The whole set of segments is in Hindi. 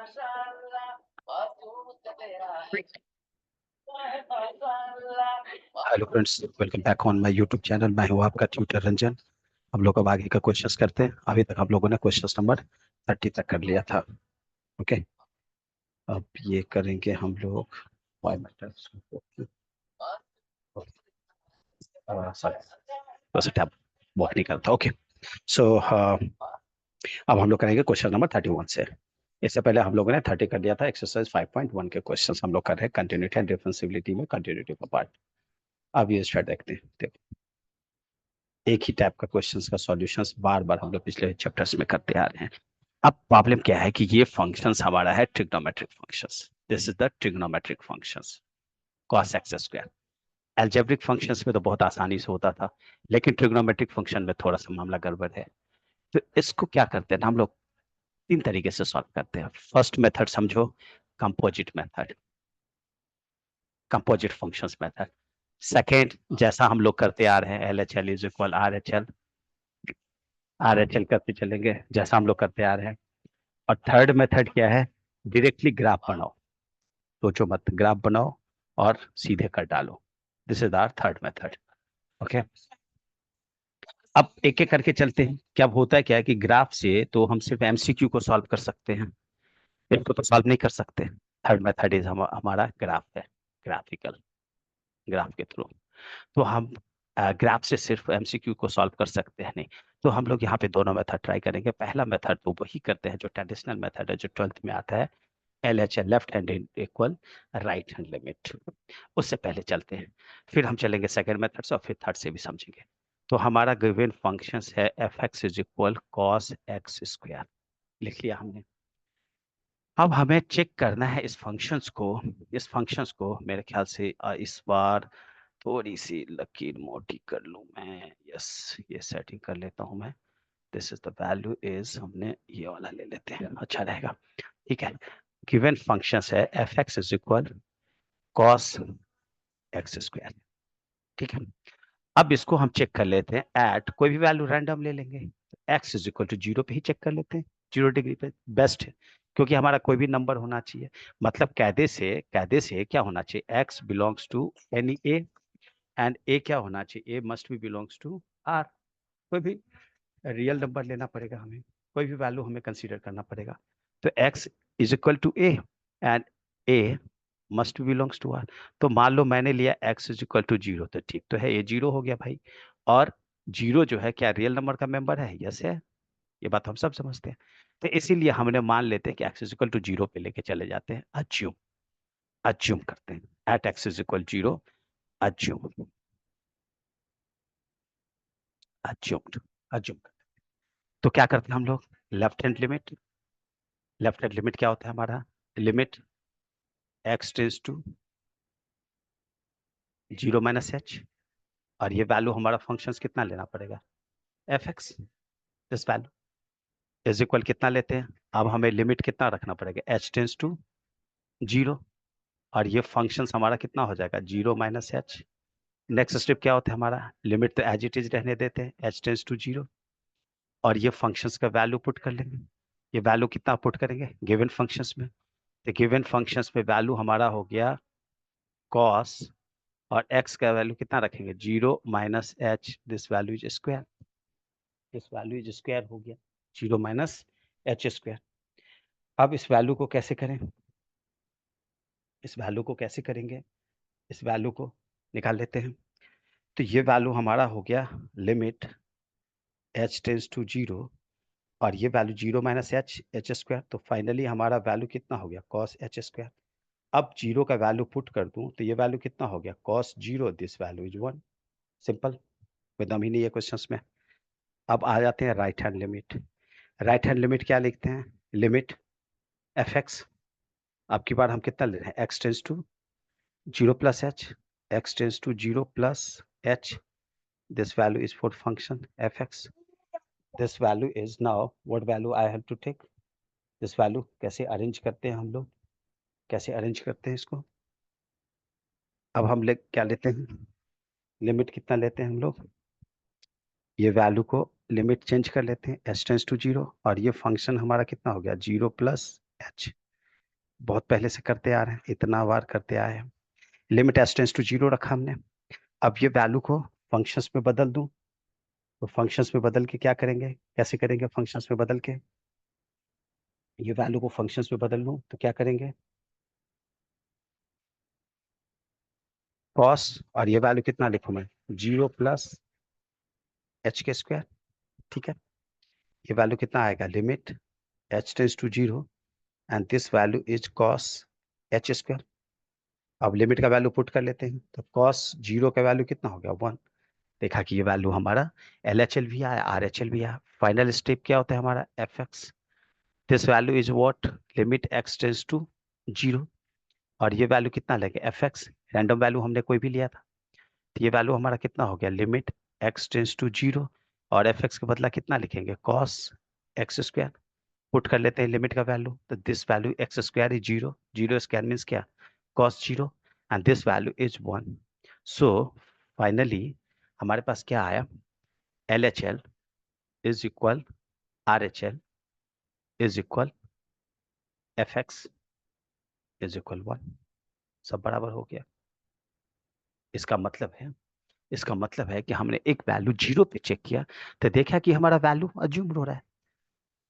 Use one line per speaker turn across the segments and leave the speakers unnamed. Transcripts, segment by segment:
Hello friends, welcome back on my YouTube channel. मैं हूं आपका ट्यूटर रंजन। हम लोग अब आगे का क्वेश्चंस करते हैं। अभी तक हम लोगों ने क्वेश्चन नंबर 30 तक कर लिया था। ओके, अब ये करेंगे हम लोग वाई मैटर्स। सॉरी, वैसे टैब बहुत नहीं करता। ओके, सो अब हम लोग करेंगे क्वेश्चन नंबर 31 से। इससे पहले हम लोगों ने 30 कर दिया था। एक्सरसाइज 5.1 के क्वेश्चंस हम लोग कर रहे हैं कंटिन्यूटी एंड डिफरेंशिएबिलिटी में कंटिन्यूटी का पार्ट। अब ये स्टार्ट देखते हैं। देखो, एक ही टाइप का क्वेश्चंस का सॉल्यूशंस बार बार हम लोग पिछले चैप्टर्स में करते आ रहे हैं। अब प्रॉब्लम क्या है कि ये फंक्शंस हमारा है trigonometric functions. This is the trigonometric functions cos x square. Algebraic functions में तो बहुत आसानी से होता था, लेकिन ट्रिग्नोमेट्रिक फंक्शन में थोड़ा सा मामला गड़बड़ है। तो इसको क्या करते हैं, हम लोग तीन तरीके से सॉल्व करते हैं। फर्स्ट मेथड समझो, composite method, composite functions method. Second, जैसा हम लोग करते आ रहे हैं, L H L is equal are H L, are H L करते चलेंगे जैसा हम लोग करते आ रहे हैं। और थर्ड मेथड क्या है, डायरेक्टली ग्राफ बनाओ, सोचो मत, ग्राफ बनाओ और सीधे कर डालो। This is our third method. Okay, अब एक एक करके चलते हैं। क्या होता है, क्या है कि ग्राफ से तो हम सिर्फ एमसीक्यू को सॉल्व कर सकते हैं, इसको तो सॉल्व नहीं कर सकते। थर्ड मेथड इज हमारा ग्राफ है, ग्राफिकल, ग्राफ के थ्रू। तो हम ग्राफ से सिर्फ एमसीक्यू को सॉल्व कर सकते हैं नहीं। तो हम लोग यहाँ पे दोनों मेथड ट्राई करेंगे। पहला मेथड तो वही करते हैं जो ट्रेडिशनल मेथड है, जो 12th में आता है, L H L, left hand equal right hand limit. उससे पहले चलते हैं, फिर हम चलेंगे सेकेंड मेथड से और फिर थर्ड से भी समझेंगे। तो हमारा गिवन फंक्शन है F x is equal cos x square, लिख लिया हमने। अब हमें चेक करना है इस फंक्शंस को, इस फंक्शंस को मेरे ख्याल से इस बार थोड़ी सी लकीर मोटी कर लूं मैं। यस, ये सेटिंग कर लेता हूं मैं। This is the value is, हमने ये वाला ले लेते हैं, अच्छा रहेगा। ठीक है, गिवन फंक्शंस है F x is equal cos x square. ठीक है, अब इसको हम चेक कर लेते हैं एट, कोई भी वैल्यू रैंडम ले लेंगे। एक्स इज इक्वल टू 0 पे ही चेक कर लेते हैं, 0 डिग्री पे बेस्ट है, क्योंकि हमारा कोई भी नंबर होना चाहिए। मतलब कायदे से क्या होना चाहिए, x belongs to any A, and A क्या होना चाहिए, A must be belongs to R. कोई भी रियल नंबर लेना पड़ेगा हमें, कोई भी वैल्यू हमें कंसीडर करना पड़ेगा। तो x is equal to A and A must belongs to R. तो मान लो मैंने लिया x इज इक्वल टू 0, तो ठीक तो है, ये 0 हो गया भाई। और 0 जो है क्या रियल नंबर का मेंबर है, यस है, ये बात हम सब समझते हैं। तो इसीलिए हमने मान लेते हैं कि x इज इक्वल टू 0 पे लेके चले जाते हैं, अज्यूम, अज्यूम करते हैं at x is equal 0, assume, assumed, assume. तो क्या करते हैं हम लोग, left hand limit, left hand limit क्या होता है हमारा, limit x tends to 0 minus h, और ये वैल्यू हमारा फंक्शन कितना लेना पड़ेगा, f x. This value is equal कितना लेते हैं, अब हमें लिमिट कितना रखना पड़ेगा, एच टेंस टू 0, और ये फंक्शन हमारा कितना हो जाएगा, 0 माइनस एच। नेक्स्ट स्टेप क्या होता है हमारा, लिमिट तो एज इट इज रहने देते हैं, एच टेंस टू 0, और ये फंक्शंस का वैल्यू पुट कर लेंगे। ये वैल्यू कितना पुट करेंगे गिवन फंक्शंस में, तो गिवन फंक्शंस में वैल्यू हमारा हो गया कॉस, और x का वैल्यू कितना रखेंगे, 0 minus H, this value is square, this value is square हो गया, 0 माइनस एच स्क्वायर। अब इस वैल्यू को कैसे करें, इस वैल्यू को कैसे करेंगे, इस वैल्यू को निकाल लेते हैं। तो ये वैल्यू हमारा हो गया लिमिट एच टेंस टू 0, और ये value 0 minus H, H square. तो फाइनली हमारा वैल्यू कितना हो गया, कॉस एच स्क्वायर। अब 0 का वैल्यू पुट कर दूं तो ये वैल्यू कितना हो गया, cos 0, this value is 1। Simple, कोई दम ही नहीं है क्वेश्चंस में। अब आ जाते हैं right hand limit. Right hand limit क्या लिखते हैं, लिमिट एफ एक्स, अब की बार हम कितना ले रहे हैं, x tends to 0 plus h, x tends to 0 plus h, this value is for function f x. This value is now what value I have to take, this value कैसे अरेंज करते हैं हम लोग, कैसे अरेंज करते हैं इसको। अब हम ले क्या लेते हैं, लिमिट कितना लेते हैं हम लोग, ये वैल्यू को लिमिट चेंज कर लेते हैं, एच टेंस टू 0, और ये फंक्शन हमारा कितना हो गया, 0 प्लस एच। बहुत पहले से करते आ रहे हैं, इतना बार करते आए हैं। Limit s tends to zero रखा हमने। अब ये वैल्यू को फंक्शंस में बदल दूं, तो फंक्शंस में बदल के क्या करेंगे, कैसे करेंगे फंक्शंस में बदल के, ये वैल्यू को फंक्शंस में बदल लूं तो क्या करेंगे, कॉस, और ये वैल्यू कितना लिखूं मैं, 0 + h², ठीक है। ये वैल्यू कितना आएगा, limit h tends to zero and this value is cos h²। अब लिमिट का वैल्यू पुट कर लेते हैं, तो कॉस जीरो का वैल्यू कितना हो गया, 1। देखा कि ये वैल्यू हमारा LHL भी आया, RHL भी आया। फाइनल स्टेप क्या होता है हमारा, fx, this value is what, limit x tends to zero, और ये वैल्यू कितना लगे, fx, रैंडम वैल्यू हमने कोई भी लिया था, तो ये वैल्यू हमारा कितना हो गया, limit x tends to zero, और fx के बदला कितना लिखेंगे, cos x²। पुट कर लेते हैं लिमिट का वैल्यू, तो this value x² is zero, zero square means क्या, cos zero, and this value is 1। So finally हमारे पास क्या आया, LHL is equal RHL is equal fx is equal 1। सब बराबर हो गया। इसका मतलब है, इसका मतलब है कि हमने एक वैल्यू जीरो पे चेक किया, तो देखा कि हमारा वैल्यू अज्यूम हो रहा है।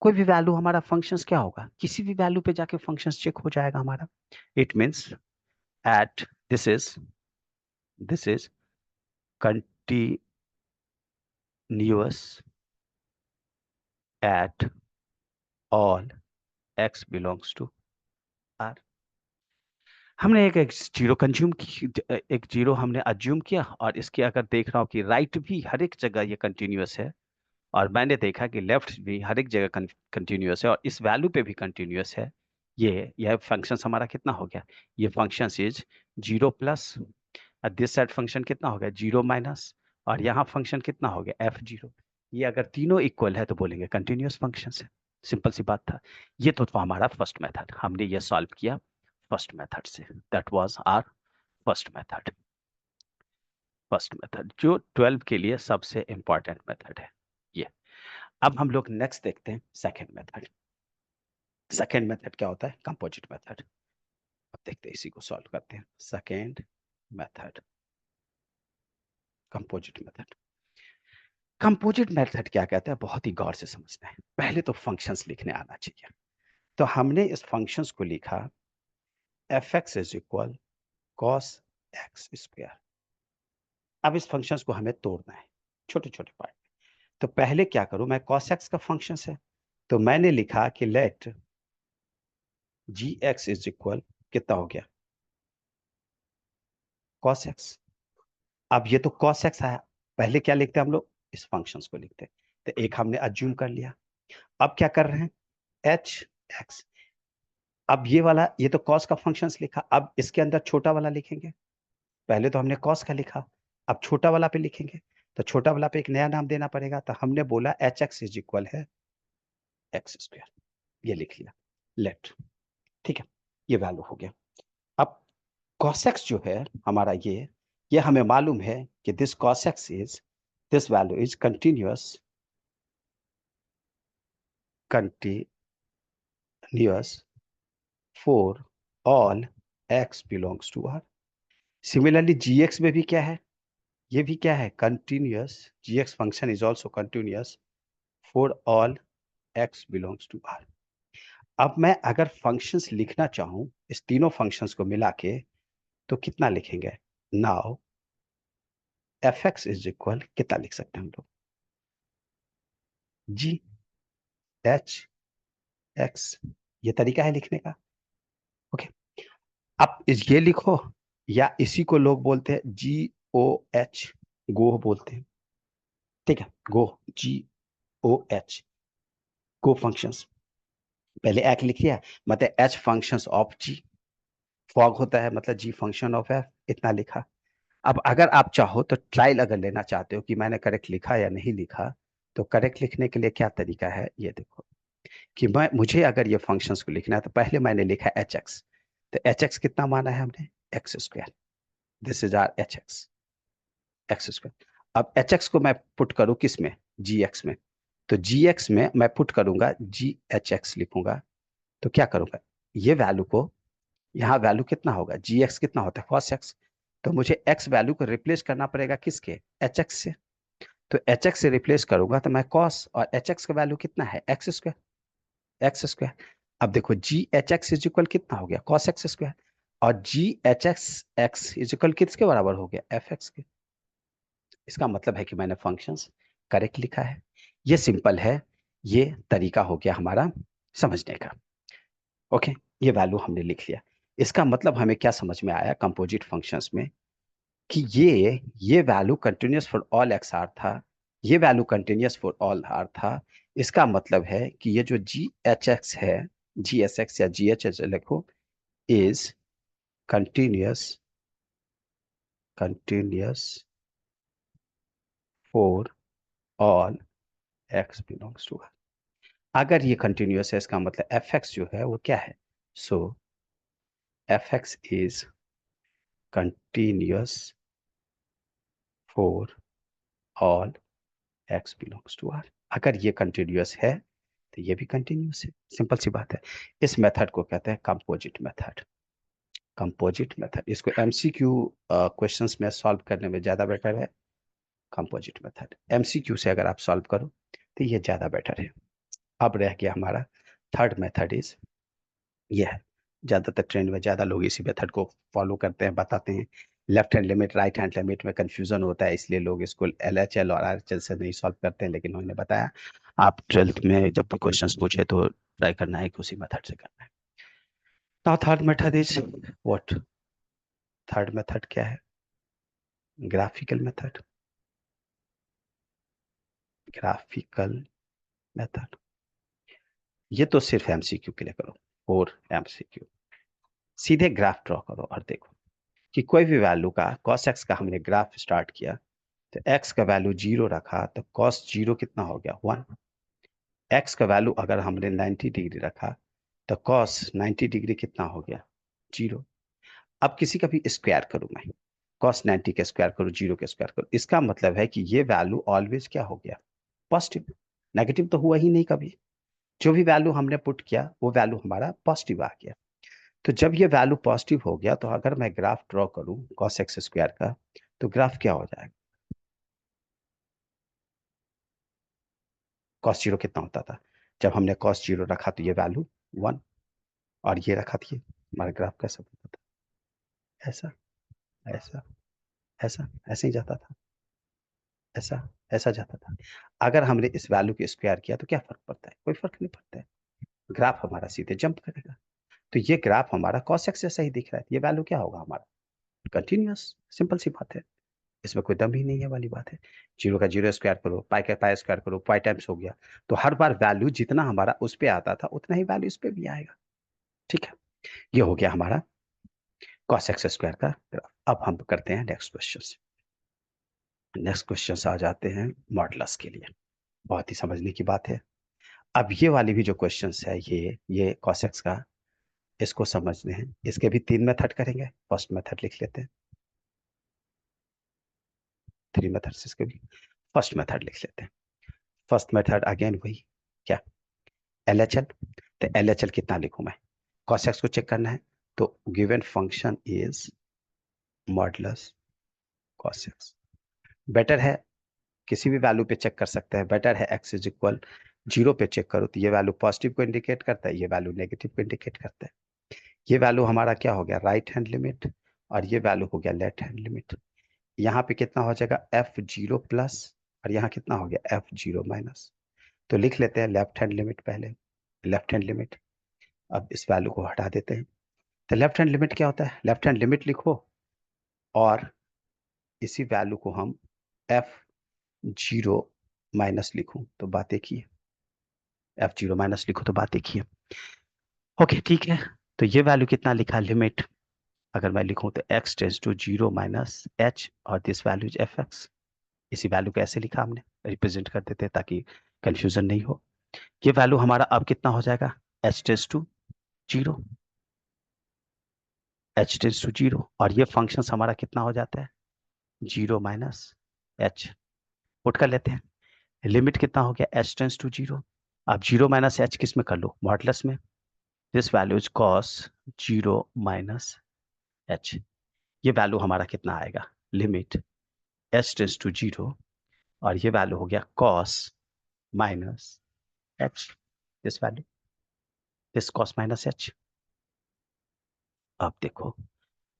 कोई भी वैल्यू हमारा फंक्शंस क्या होगा, किसी भी वैल्यू पे जाके फंक्शंस चेक हो जाएगा हमारा। It means at this is continuous at all x belongs to R। हमने एक जीरो कंज्यूम की, एक जीरो हमने अज्यूम किया, और इसके अगर देख रहा हूँ कि राइट भी हर एक जगह ये कंटिन्यूअस है, और मैंने देखा कि लेफ्ट भी हर एक जगह कंटिन्यूअस है, और इस वैल्यू पे भी कंटिन्यूअस है। यह फंक्शन हमारा कितना हो गया, ये function is 0+, this side function कितना हो गया, 0-, और यहाँ फंक्शन कितना हो गया, f0। ये अगर तीनों इक्वल है तो बोलेंगे कंटिन्यूअस फंक्शन है। सिंपल सी बात था। ये तो हमारा फर्स्ट मेथड, हमने ये सॉल्व किया फर्स्ट मेथड से, that was our first method. First method जो 12 के लिए सबसे इंपॉर्टेंट मेथड है ये। अब हम लोग नेक्स्ट देखते हैं सेकेंड मेथड। सेकेंड मेथड क्या होता है, कंपोजिट मेथड। अब देखते हैं, इसी को सॉल्व करते हैं। Second method, composite method. Composite method क्या कहता है, बहुत ही गौर से समझना है। पहले तो फंक्शंस लिखने आना चाहिए। तो हमने इस फंक्शंस को लिखा fx is equal cos x²। अब इस फंक्शंस को हमें तोड़ना है छोटे छोटे पार्ट। तो पहले क्या करूं मैं, cos x का फंक्शन है, तो मैंने लिखा कि लेट gx इज इक्वल, कितना हो गया, cos x। अब ये तो cos x आया, पहले क्या लिखते हैं हम लोग, इस फंक्शंस को लिखते हैं। तो एक हमने अज्यूम कर लिया। अब क्या कर रहे हैं, एच एक्स। अब ये वाला, ये तो cos का फंक्शंस लिखा, अब इसके अंदर छोटा वाला लिखेंगे। पहले तो हमने cos का लिखा, अब छोटा वाला पे लिखेंगे। तो छोटा वाला पे एक नया नाम देना पड़ेगा, तो हमने बोला एच एक्स इज इक्वल है x²। ये लिख लिया, लेट, ठीक है, ये वैल्यू हो गया। अब cos x जो है हमारा, ये हमें मालूम है कि this cos x is, this value is continuous for all x belongs to R। Similarly gx में भी क्या है, ये भी क्या है, continuous. gx function is also continuous for all x belongs to R। अब मैं अगर फंक्शंस लिखना चाहूं इस तीनों फंक्शंस को मिला के, तो कितना लिखेंगे, नाउ fx इज इक्वल, कितना लिख सकते हैं हम लोग, g h x, ये तरीका है लिखने का। ओके, अब ये लिखो, या इसी को लोग बोलते हैं GOH, गो बोलते हैं, ठीक है, गो, GOH, गो फंक्शंस। पहले एक लिख लिया, मतलब h functions of g, fog होता है मतलब g फंक्शन ऑफ f, इतना लिखा। अब अगर आप चाहो तो ट्रायल अगर लेना चाहते हो कि मैंने करेक्ट लिखा या नहीं लिखा, तो करेक्ट लिखने के लिए क्या तरीका है, ये देखो कि मुझे अगर ये फंक्शंस को लिखना है, तो पहले मैंने लिखा hx। तो hx कितना माना है हमने, x²। This is our x²। अब hx को मैं पुट करूं किस में, gx में। तो gx में मैं पुट करूंगा,ghx लिखूंगा। तो क्या करूंगा, ये वैल्यू को यहाँ वैल्यू कितना होगा, जी एक्स कितना होता है कॉस एक्स, तो मुझे एक्स वैल्यू को रिप्लेस करना पड़ेगा किसके, एच एक्स से। तो एच एक्स से रिप्लेस करूंगा तो मैं कॉस, और एच एक्स का वैल्यू कितना है एक्स स्क्वायर, एक्स स्क्वायर। अब देखो जी एच एक्स इज इक्वल कितना हो गया कॉस एक्स स्क्वायर, और जी h x x is equal किसके बराबर हो गया, एफ एक्स के। इसका मतलब है कि मैंने फंक्शंस करेक्ट लिखा है। ये सिंपल है, ये तरीका हो गया हमारा समझने का। ओके, ये वैल्यू हमने लिख लिया। इसका मतलब हमें क्या समझ में आया कंपोजिट फंक्शंस में, कि ये value continuous for all x R था, ये value continuous for all R था। इसका मतलब है कि ये जो जी एच एक्स है, जी एस एक्स या जी एच एच लिखो, is continuous, continuous for all x belongs to R. अगर ये कंटिन्यूअस है इसका मतलब एफ एक्स जो है वो क्या है, so f x is continuous for all x belongs to R. अगर ये कंटिन्यूअस है तो ये भी कंटिन्यूअस है, सिंपल सी बात है। इस मेथड को कहते हैं कंपोजिट मेथड, कंपोजिट मेथड। इसको एमसीक्यू क्वेश्चंस में सॉल्व करने में ज़्यादा बेटर है कंपोजिट मेथड। एमसीक्यू से अगर आप सॉल्व करो तो ये ज़्यादा बेटर है। अब रह गया हमारा थर्ड मेथड, इज ये है, ज़्यादातर ट्रेंड में ज़्यादा लोग इसी मेथड को फॉलो करते हैं, बताते हैं। Left hand limit right hand limit में कंफ्यूजन होता है, इसलिए लोग इसको एलएचएल और आरएचएल से नहीं सॉल्व करते हैं, लेकिन उन्होंने बताया आप 12th में जब भी क्वेश्चंस पूछे तो ट्राई करना है कि उसी मेथड से करना है। Now third method is what, third method क्या है, ग्राफिकल मेथड, ग्राफिकल मेथड। ये तो सिर्फ एमसीक्यू के लिए करो, और एमसीक्यू सीधे ग्राफ ड्रॉ करो और देखो कि कोई भी वैल्यू का cos x का हमने ग्राफ स्टार्ट किया, तो x का वैल्यू 0 रखा तो cos 0 कितना हो गया 1। x का वैल्यू अगर हमने 90 डिग्री रखा तो cos 90 डिग्री कितना हो गया 0। अब किसी का भी स्क्वायर करूं मैं, cos 90 का स्क्वायर करूं, 0 का स्क्वायर करूं, इसका मतलब है कि ये वैल्यू ऑलवेज क्या हो गया पॉजिटिव, नेगेटिव तो हुआ ही नहीं कभी। जो भी वैल्यू हमने पुट किया वो वैल्यू हमारा पॉजिटिव आ गया। तो जब ये वैल्यू पॉजिटिव हो गया तो अगर मैं ग्राफ ड्रॉ करूं cos x स्क्वायर का, तो ग्राफ क्या हो जाएगा, cos 0 कितना होता था, जब हमने cos 0 रखा तो ये वैल्यू 1, और ये रखा था, ये हमारा ग्राफ कैसा होता था, ऐसा ऐसा ऐसा, ऐसे ही जाता था, ऐसा ऐसा जाता था। अगर हमने इस वैल्यू को स्क्वायर किया तो क्या फर्क पड़ता है, कोई फर्क नहीं पड़ता है, ग्राफ हमारा सीधे जंप करेगा। तो ये ग्राफ हमारा cos x जैसा ही दिख रहा है, ये वैल्यू क्या होगा हमारा कंटिन्यूअस, सिंपल सी बात है, इसमें कोई दम ही नहीं है वाली बात है। 0 का 0 स्क्वायर करो, पाई का पाई स्क्वायर करो, पाई टाइम्स हो गया, तो हर बार वैल्यू जितना हमारा उस पे आता था उतना ही वैल्यू इस पे भी आएगा। ठीक है, ये हो गया हमारा cos x स्क्वायर का ग्राफ। अब हम करते हैं नेक्स्ट क्वेश्चन। नेक्स्ट क्वेश्चन आ जाते हैं मॉडुलस के लिए, बहुत ही समझने की बात है। अब ये वाली भी जो क्वेश्चन है, ये cos x का, इसको समझने हैं, इसके भी 3 मेथड करेंगे। फर्स्ट मेथड लिख लेते हैं, 3 मेथड से इसके भी फर्स्ट मेथड लिख लेते हैं। फर्स्ट मेथड अगेन वही क्या, LHL। तो LHL कितना लिखूं मैं, cos x को चेक करना है, तो given function is modulus cos x। Better है किसी भी वैल्यू पे चेक कर सकते हैं, बेटर है x इज इक्वल 0 पे चेक करो, तो ये वैल्यू पॉजिटिव को इंडिकेट करता है, ये वैल्यू नेगेटिव को इंडिकेट करता है। ये वैल्यू हमारा क्या हो गया राइट हैंड लिमिट, और ये वैल्यू हो गया लेफ्ट हैंड लिमिट। यहाँ पे कितना हो जाएगा f0 प्लस, और यहाँ कितना हो गया f0 माइनस। तो लिख लेते हैं लेफ्ट हैंड लिमिट पहले, लेफ्ट हैंड लिमिट। अब इस वैल्यू को हटा देते हैं। तो लेफ्ट हैंड लिमिट क्या होता है, लेफ्ट हैंड लिमिट लिखो, और इसी वैल्यू को हम f0 माइनस लिखूं तो बात एक ही है, f0 माइनस लिखो तो बात एक ही है। ओके ठीक है, तो ये वैल्यू कितना लिखा लिमिट, अगर मैं लिखूं तो x tends to 0 minus h, और दिस वैल्यू इज fx। इसी वैल्यू को ऐसे लिखा हमने, रिप्रेजेंट कर देते हैं ताकि कंफ्यूजन नहीं हो। ये वैल्यू हमारा अब कितना हो जाएगा h tends to 0, h tends to 0, और ये फंक्शन हमारा कितना हो जाता है 0 माइनस h। पुट कर लेते हैं, लिमिट कितना हो गया h टेंस टू 0। अब 0 माइनस h किस में कर लो मॉडुलस में, this value is cos 0 minus H. ये वैल्यू हमारा कितना आएगा, लिमिट एच टेंस टू 0, और ये वैल्यू हो गया cos minus H, this value, this cos minus H. अब देखो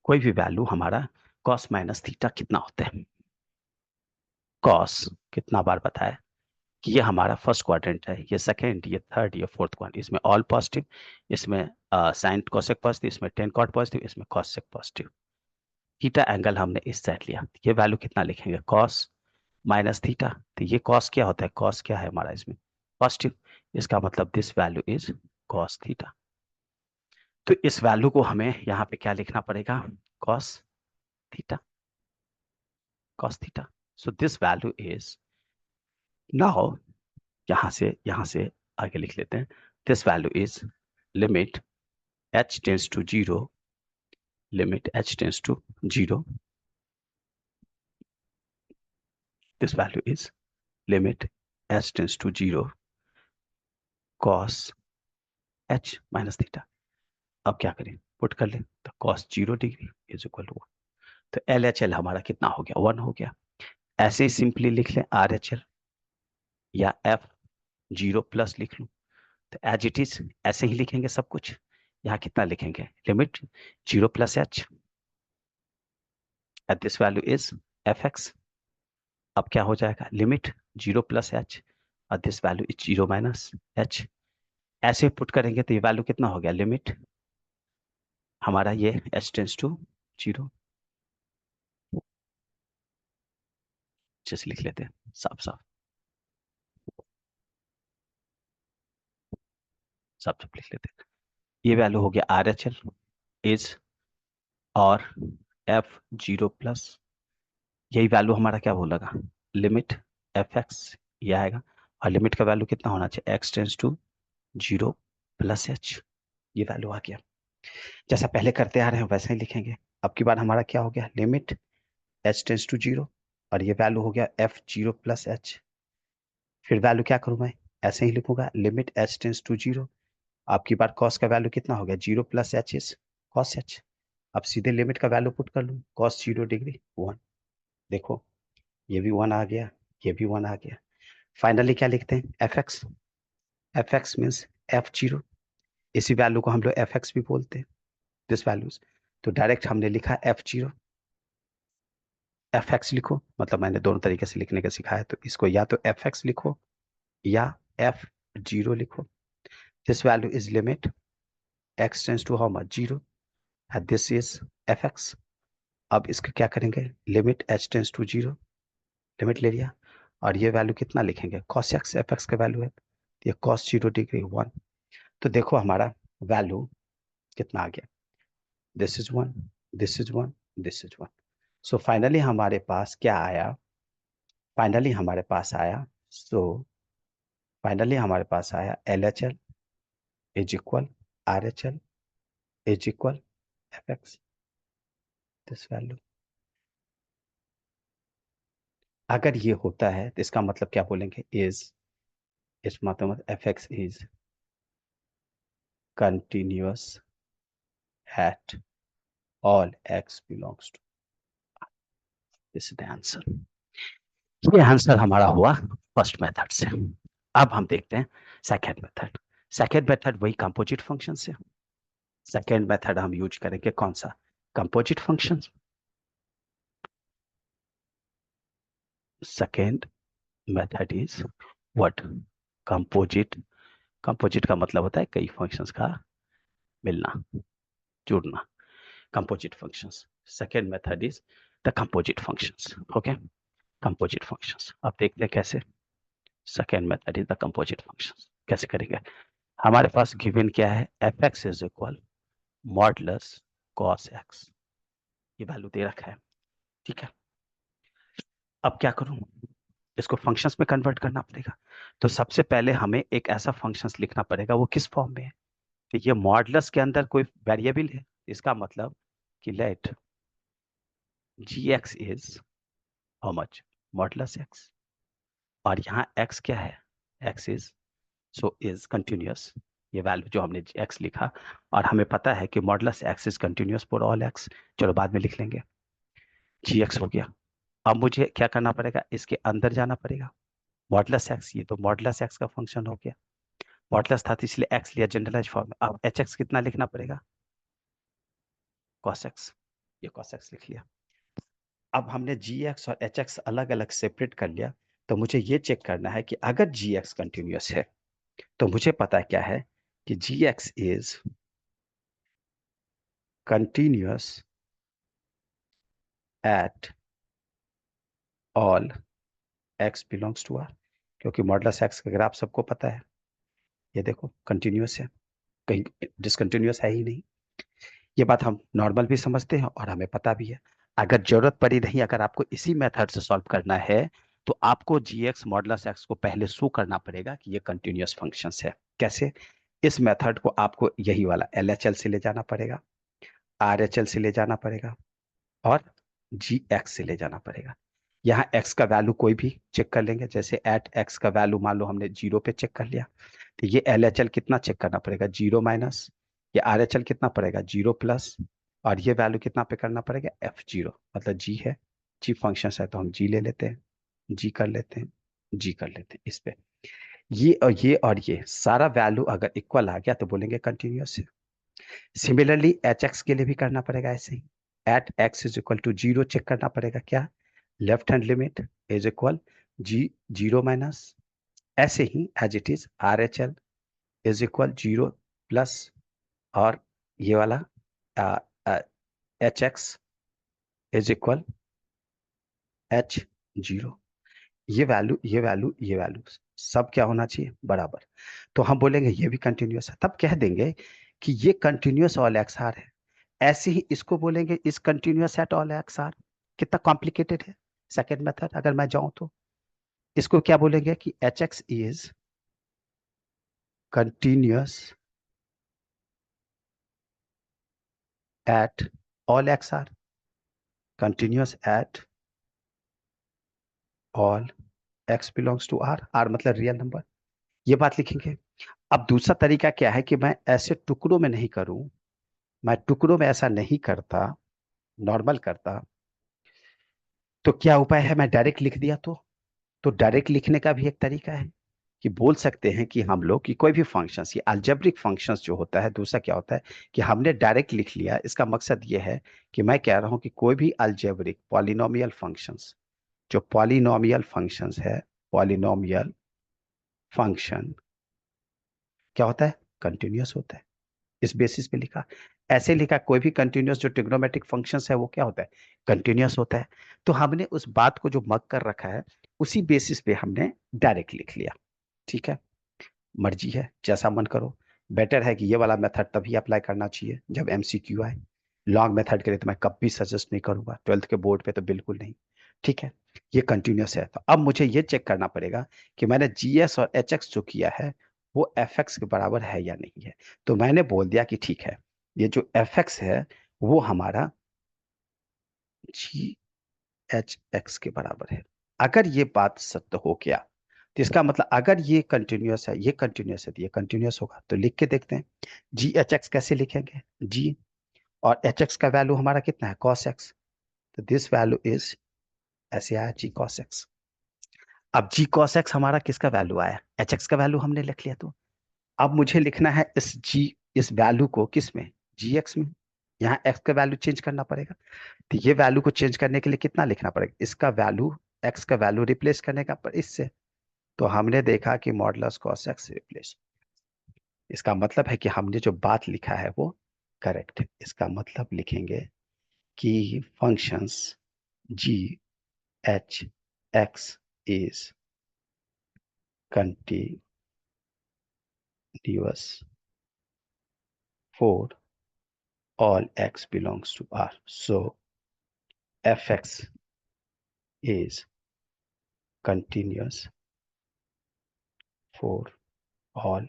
कोई भी वैल्यू हमारा कॉस माइनस थीटा कितना होता है, कॉस कितना बार बताया कि ये हमारा फर्स्ट क्वाड्रेंट है, ये सेकंड, ये थर्ड, ये फोर्थ क्वाड्रेंट, इसमें ऑल पॉजिटिव, इसमें साइन कोसेक पॉजिटिव, इसमें टेन कॉट पॉजिटिव, इसमें कॉसेक पॉजिटिव। थीटा एंगल हमने इस साइड लिया, ये वैल्यू कितना लिखेंगे, कॉस माइनस थीटा। तो ये कॉस क्या होता है, कॉस क्या है हमारा इसमें पॉजिटिव, इसका मतलब this value is cos theta. तो इस वैल्यू को हमें यहाँ पे क्या लिखना पड़ेगा, cos theta, cos theta. So this value is, now यहां से आगे लिख लेते हैं, this value is limit h tends to 0, limit h tends to 0, this value is limit h tends to 0 cos h minus theta। अब क्या करें, पुट कर लें, तो cos 0 degree is equal to 1, तो LHL हमारा कितना हो गया, 1 हो गया। ऐसे ही सिंपली लिख लें RHL, या F0 प्लस लिख लूं, तो एज इट इज ऐसे ही लिखेंगे सब कुछ। यहाँ कितना लिखेंगे, limit 0 plus H at this value is fx। अब क्या हो जाएगा, लिमिट 0 प्लस एच और this value is 0 minus H. ऐसे पुट करेंगे तो ये वैल्यू कितना हो गया, लिमिट हमारा ये h टेंस टू 0, जैसे लिख लेते हैं साफ साफ, साफ साफ लिख लेते हैं। ये वैल्यू हो गया RHL इज, और F0 प्लस, यही वैल्यू हमारा क्या बोलेगा, लिमिट fx, ये आएगा, और लिमिट का वैल्यू कितना होना चाहिए, x tends to 0 plus h, ये वैल्यू आ गया। जैसा पहले करते आ रहे हैं वैसे ही लिखेंगे। अब की बार हमारा क्या हो गया, लिमिट h टेंस टू 0, और ये वैल्यू हो गया F0 प्लस h। फिर वैल्यू क्या करूं मैं, ऐसे ही लिखूंगा, लिमिट h टेंस टू 0, आपकी बार cos का वैल्यू कितना हो गया, 0 plus H is cos H. अब सीधे लिमिट का वैल्यू पुट कर लूँ, cos 0 डिग्री 1, देखो ये भी 1 आ गया, ये भी 1 आ गया। फाइनली क्या लिखते हैं, fx, fx मीन्स F0, इसी वैल्यू को हम लोग fx भी बोलते हैं, दिस वैल्यूज। तो डायरेक्ट हमने लिखा F0, fx लिखो, मतलब मैंने दोनों तरीके से लिखने का सिखाया, तो इसको या तो fx लिखो या F0 लिखो। This value is limit x tends to how much 0, and this is fx। अब इसका क्या करेंगे, limit h tends to 0, limit ले लिया, और ये वैल्यू कितना लिखेंगे, cos x fx का वैल्यू है, ये cos 0 डिग्री 1। तो देखो हमारा वैल्यू कितना आ गया, this is 1, this is 1, this is 1। So finally हमारे पास क्या आया, फाइनली हमारे पास आया, सो फाइनली हमारे पास आया LHL is equal RHL is equal fx, this value. अगर ये होता है तो इसका मतलब क्या बोलेंगे, इज, इस मतलब fx is continuous eight all x belongs to, this is the answer। ये आंसर हमारा हुआ फर्स्ट मेथड से। अब हम देखते हैं सेकेंड मेथड। सेकेंड मेथड वही कंपोजिट फंक्शन से। सेकेंड मेथड हम यूज करेंगे कौन सा, composite function. Second method is what, composite. Composite का मतलब होता है कई फंक्शंस का मिलना, जुड़ना, composite functions. Second method is the composite functions, okay, composite functions. अब देखते हैं कैसे। Second method is the composite functions, कैसे करेंगे। हमारे पास गिवन क्या है, F x is equal modulus cos x, ये वैल्यू दे रखा है, ठीक है। अब क्या करूं, इसको फंक्शंस में कन्वर्ट करना पड़ेगा। तो सबसे पहले हमें एक ऐसा फंक्शंस लिखना पड़ेगा, वो किस फॉर्म में है, तो ये मॉडुलस के अंदर कोई वेरिएबल है, इसका मतलब कि let g x is how much, modulus x, और यहाँ एक्स क्या है, x is, so is continuous, ये वैल्यू जो हमने एक्स लिखा, और हमें पता है कि modulus x is continuous for all x, चलो बाद में लिख लेंगे। जी एक्स हो गया। अब मुझे क्या करना पड़ेगा, इसके अंदर जाना पड़ेगा। मॉडुलस एक्स, ये तो मॉडुलस एक्स का फंक्शन हो गया, मॉडुलस था तो इसलिए एक्स लिया जनरलाइज फॉर्म में। अब एच एक्स कितना लिखना पड़ेगा, कॉस एक्स, ये कॉस एक्स लिख लिया। अब हमने जी एक्स और एच एक्स अलग अलग सेपरेट कर लिया, तो मुझे ये चेक करना है कि अगर जी एक्स कंटिन्यूअस है तो मुझे पता क्या है कि g x is continuous at all x belongs to R, क्योंकि मॉडुलस एक्स का ग्राफ सबको पता है, ये देखो कंटिन्यूअस है, कहीं डिसकंटिन्यूअस है ही नहीं। ये बात हम नॉर्मल भी समझते हैं और हमें पता भी है। अगर जरूरत पड़ी नहीं, अगर आपको इसी मेथड से सॉल्व करना है, तो आपको जी एक्स मॉडुलस एक्स को पहले शो करना पड़ेगा कि ये कंटिन्यूअस फंक्शंस है। कैसे, इस मेथड को आपको यही वाला एल एच एल से ले जाना पड़ेगा, आर एच एल से ले जाना पड़ेगा, और जी एक्स से ले जाना पड़ेगा। यहाँ एक्स का वैल्यू कोई भी चेक कर लेंगे, जैसे एट एक्स का वैल्यू मान लो हमने 0 पे चेक कर लिया, तो ये एल एच एल कितना चेक करना पड़ेगा, 0 माइनस, ये आर एच एल कितना पड़ेगा, 0 प्लस, और ये वैल्यू कितना पे करना पड़ेगा, F0, मतलब जी है, जी फंक्शन है तो हम जी ले लेते हैं, जी कर लेते हैं, जी कर लेते हैं इस पे। ये और ये सारा वैल्यू अगर इक्वल आ गया तो बोलेंगे कंटिन्यूअस है। सिमिलरली एच एक्स के लिए भी करना पड़ेगा ऐसे ही, at x is equal to 0 check करना पड़ेगा, क्या, left hand limit is equal जी 0 माइनस, ऐसे ही as it is R H L is equal 0 plus, और ये वाला h x is equal h 0, ये वैल्यू सब क्या होना चाहिए, बराबर। तो हम बोलेंगे ये भी कंटिन्यूअस है, तब कह देंगे कि ये कंटिन्यूअस ऑल एक्स आर है। ऐसे ही इसको बोलेंगे is continuous at all x R. कितना कॉम्प्लिकेटेड है सेकेंड मेथड, अगर मैं जाऊं तो इसको क्या बोलेंगे कि h x is continuous at all x R, continuous at all x belongs to R, R मतलब रियल नंबर, ये बात लिखेंगे। अब दूसरा तरीका क्या है कि मैं ऐसे टुकड़ों में नहीं करूं, मैं टुकड़ों में ऐसा नहीं करता, नॉर्मल करता, तो क्या उपाय है, मैं डायरेक्ट लिख दिया तो डायरेक्ट लिखने का भी एक तरीका है कि बोल सकते हैं कि हम लोग कि कोई भी फंक्शंस, ये अल्जेब्रिक फंक्शंस जो होता है, दूसरा क्या होता है कि हमने डायरेक्ट लिख लिया, इसका मकसद ये है कि मैं कह रहा हूं कि कोई भी अल्जेब्रिक पॉलिनोमियल फंक्शंस, जो पॉलिनोमियल फंक्शंस है, पॉलिनोमियल फंक्शन क्या होता है, कंटिन्यूअस होता है, इस बेसिस पे लिखा। ऐसे लिखा कोई भी कंटिन्यूअस जो ट्रिग्नोमेट्रिक फंक्शंस है वो क्या होता है, कंटिन्यूअस होता है। तो हमने उस बात को जो मग कर रखा है उसी बेसिस पे हमने डायरेक्ट लिख लिया, ठीक है। मर्जी है, जैसा मन करो। बेटर है कि ये वाला मेथड तभी अप्लाई करना चाहिए जब एमसीक्यू आए। लॉन्ग मेथड के लिए तो मैं कभी सजेस्ट नहीं करूंगा, 12th के बोर्ड पे तो बिल्कुल नहीं। ठीक है, ये कंटिन्यूअस है, तो अब मुझे ये चेक करना पड़ेगा कि मैंने जीएस और एच एक्स जो किया है वो एफ एक्स के बराबर है या नहीं है। तो मैंने बोल दिया कि ठीक है, ये जो एफ एक्स है वो हमारा जी एच एक्स के बराबर है। अगर ये बात सत्य हो गया तो इसका मतलब अगर ये कंटिन्यूअस है, ये कंटिन्यूअस है, तो ये कंटिन्यूअस होगा। तो लिख के देखते हैं, जी एच एक्स कैसे लिखेंगे, जी, और एच एक्स का वैल्यू हमारा कितना है, कॉस एक्स, तो दिस वैल्यू इज, ऐसे आया जी कॉस एक्स। अब जी कॉस एक्स हमारा किसका वैल्यू आया, एच एक्स का वैल्यू हमने लिख लिया। तो अब मुझे लिखना है इस वैल्यू को किस में, जी एक्स में। यहाँ एक्स का वैल्यू चेंज करना पड़ेगा, तो ये वैल्यू को चेंज करने के लिए कितना लिखना पड़ेगा, इसका वैल्यू, एक्स का वैल्यू रिप्लेस करने का पर इससे। तो हमने देखा कि मॉडुलस कॉस एक्स रिप्लेस, इसका मतलब है कि हमने जो बात लिखा है वो करेक्ट है। इसका मतलब लिखेंगे कि functions g h x is continuous for all x belongs to R, so f x is continuous for all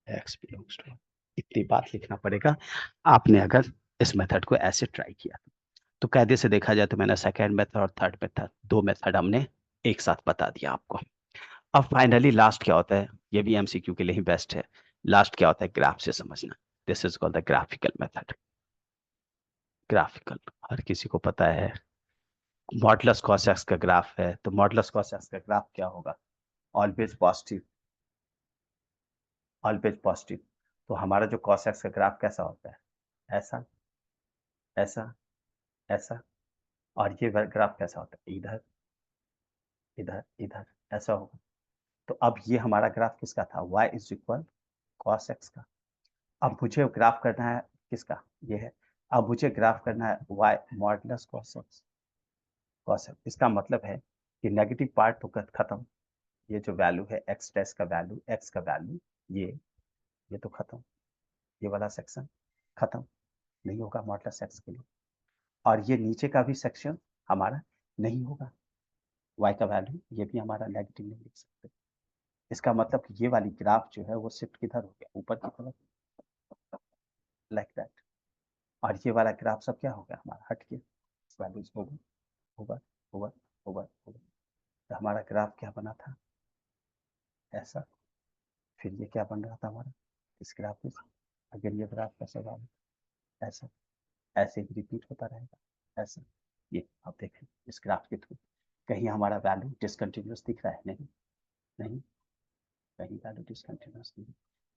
x belongs to, इतनी बात लिखना पड़ेगा आपने अगर इस मेथड को ऐसे ट्राई किया। तो कायदे से देखा जाए तो मैंने सेकेंड मेथड और थर्ड मेथड, दो मेथड हमने एक साथ बता दिया आपको। अब फाइनली लास्ट क्या होता है, ये भी एमसीक्यू के लिए ही बेस्ट है, लास्ट क्या होता है, ग्राफ से समझना। This is called the graphical method. Graphical हर किसी को पता है, मॉडुलस कॉस एक्स का ग्राफ है, तो मॉडुलस कॉस एक्स का ग्राफ क्या होगा, ऑलवेज पॉजिटिव, ऑलवेज पॉजिटिव। तो हमारा जो कॉस एक्स का ग्राफ कैसा होता है, ऐसा, ऐसा, ऐसा, और ये ग्राफ कैसा होता है, इधर, इधर, इधर, ऐसा होगा। तो अब ये हमारा ग्राफ किसका था, y is equal cos x का। अब मुझे ग्राफ करना है किसका, ये है। अब मुझे ग्राफ करना है y modulus cos x, cos x. इसका मतलब है कि नेगेटिव पार्ट तो खत्म, ये जो वैल्यू है एक्स टेस्ट का वैल्यू, एक्स का वैल्यू, ये तो खत्म, ये वाला सेक्शन खत्म, नहीं होगा मॉडुलस एक्स के लिए। और ये नीचे का भी सेक्शन हमारा नहीं होगा, y का वैल्यू ये भी हमारा नेगेटिव नहीं लिख सकते। इसका मतलब कि ये वाली ग्राफ जो है वो शिफ्ट किधर हो गया, ऊपर की तरफ, लाइक दैट। और ये वाला ग्राफ सब क्या हो गया हमारा, हट के values over over over over over. तो हमारा ग्राफ क्या बना था, ऐसा। फिर ये क्या बन रहा था हमारा, इस ग्राफ में अगर ये ग्राफ कैसे बना, ऐसा, ऐसे ही रिपीट होता रहेगा, ऐसा। ये आप देखें इस ग्राफ के थ्रू कहीं हमारा वैल्यू डिसकंटिन्यूअस दिख रहा है, नहीं, नहीं, कहीं वैल्यू डिसकंटिन्यूअस नहीं,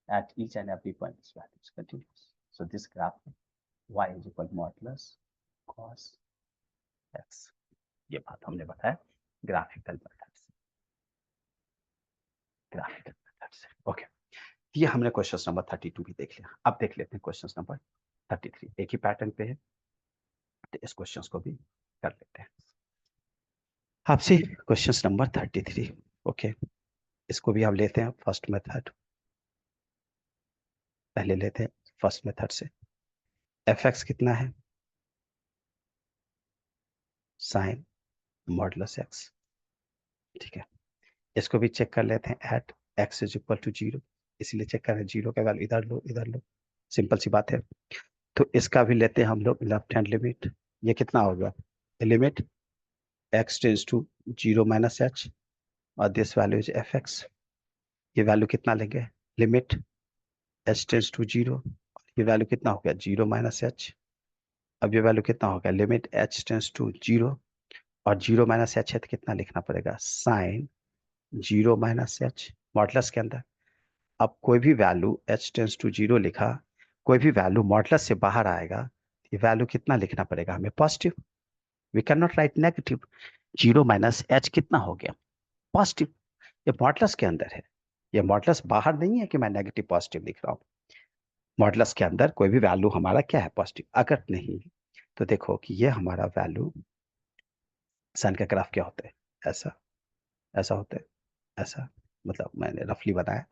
at each and every point this value is continuous. So this graph y is equal modulus cos x। ये बात हमने बताया ग्राफिकल मेथड से, ग्राफिकल मेथड से। ओके, ये हमने क्वेश्चन नंबर 32 भी देख लिया। अब देख लेते हैं क्वेश्चन नंबर 33, एक ही पैटर्न पे है, तो इस क्वेश्चन को भी कर लेते हैं आपसे। क्वेश्चन नंबर 33, ओके, इसको भी आप लेते हैं फर्स्ट मेथड, पहले लेते हैं फर्स्ट मेथड से। एफ एक्स कितना है, साइन मॉडुलस एक्स, ठीक है। इसको भी चेक कर लेते हैं at x is equal to 0, इसलिए चेक करें जीरो का वैल्यू इधर लो, इधर लो, सिंपल सी बात है। तो इसका भी लेते हैं हम लोग लेफ्ट हैंड लिमिट, ये कितना होगा, limit x tends to 0 minus h, और this value is f x. ये वैल्यू कितना लेंगे, लिमिट एच टेंस टू 0, ये वैल्यू कितना हो गया 0 माइनस एच। अब ये वैल्यू कितना हो गया, लिमिट एच टेंस टू 0, और 0 माइनस एच है तो कितना लिखना पड़ेगा, साइन 0 माइनस एच मॉडुलस के अंदर। अब कोई भी वैल्यू h टेंस टू 0 लिखा, कोई भी वैल्यू मॉडुलस से बाहर आएगा, ये वैल्यू कितना लिखना पड़ेगा हमें, positive. We can not write negative. 0 minus h कितना हो गया, पॉजिटिव। ये मॉडुलस के अंदर है, ये मॉडुलस बाहर नहीं है कि मैं नेगेटिव पॉजिटिव लिख रहा हूँ। मॉडुलस के अंदर कोई भी वैल्यू हमारा क्या है, पॉजिटिव। अगर नहीं तो देखो कि ये हमारा वैल्यू, साइन का ग्राफ क्या होता है, ऐसा, ऐसा होता है, ऐसा, मतलब मैंने रफली बनाया,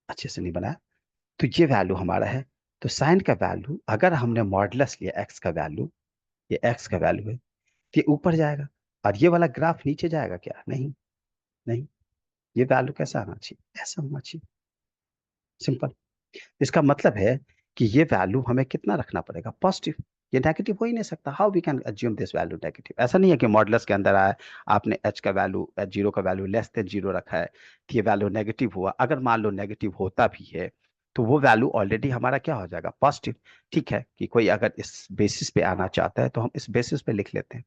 अच्छे से नहीं बनाया। तो ये वैल्यू हमारा है। तो साइन का वैल्यू अगर हमने मॉडुलस लिया एक्स का वैल्यू, ये एक्स का वैल्यू है, तो ये ऊपर जाएगा, और ये वाला ग्राफ नीचे जाएगा क्या, नहीं, नहीं। ये वैल्यू कैसा आना चाहिए, ऐसा होना चाहिए, सिंपल। इसका मतलब है कि ये वैल्यू हमें कितना रखना पड़ेगा, पॉजिटिव। ये नेगेटिव हो ही नहीं सकता, how we can assume this value negative. ऐसा नहीं है कि मॉडुलस के अंदर आया, आपने एच का वैल्यू, एच जीरो का वैल्यू लेस देन 0 रखा है, तो ये वैल्यू नेगेटिव हुआ। अगर मान लो नेगेटिव होता भी है तो वो वैल्यू ऑलरेडी हमारा क्या हो जाएगा, पॉजिटिव। ठीक है, कि कोई अगर इस बेसिस पे आना चाहता है तो हम इस बेसिस पे लिख लेते हैं।